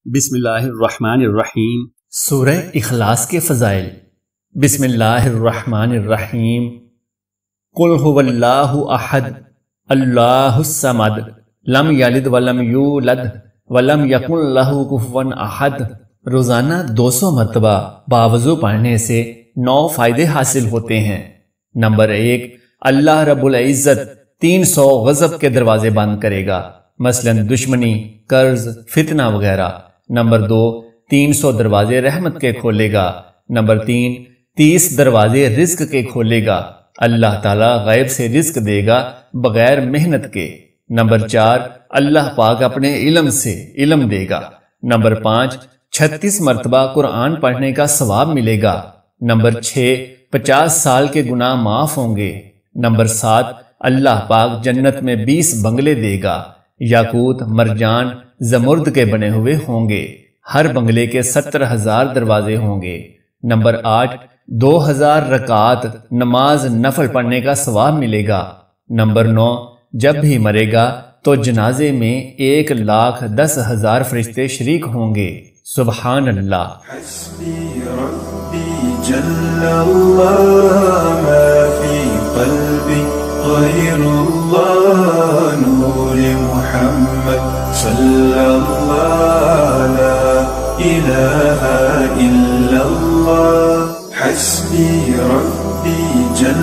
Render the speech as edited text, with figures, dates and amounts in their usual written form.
بسم اللہ الرحمن الرحیم۔ سورہ اخلاص کے فضائل۔ بسم اللہ الرحمن الرحیم۔ قل هو اللہ احد اللہ الصمد لم یلد ولم یولد ولم یکن لہ کفوا احد۔ روزانہ 200 مرتبہ باوضو پڑھنے سے 9 فائدے حاصل ہوتے ہیں۔ نمبر 1، اللہ رب العزت 300 غضب کے دروازے بند کرے گا، مثلا دشمنی، قرض، فتنہ وغیرہ۔ نمبر 2، 300 دروازے رحمت کے کھولے گا۔ نمبر 3، 30 دروازے رزق کے کھولے گا، اللہ تعالیٰ غیب سے رزق دے گا بغیر محنت کے۔ نمبر 4، اللہ پاک اپنے علم سے علم دے گا۔ نمبر 5، 36 مرتبہ قرآن پڑھنے کا ثواب ملے گا۔ نمبر 6، 50 سال کے گناہ معاف ہوں گے۔ نمبر 7، اللہ پاک جنت میں 20 بنگلے دے گا، یاقوت، مرجان، زمرد کے بنے ہوئے ہوں گے، ہر بنگلے کے 70,000 دروازے ہوں گے۔ نمبر 8، 2000 رکعات نماز نفل پڑھنے کا ثواب ملے گا۔ نمبر 9، جب بھی مرے گا تو جنازے میں 1,10,000 فرشتے شریک ہوں گے۔ سبحان اللہ۔ حسبی ربی جل اللہ ما فی قلبی غیر اللہ نور محمد صلی اللہ لا الہ الا اللہ۔ حسبی ربی جل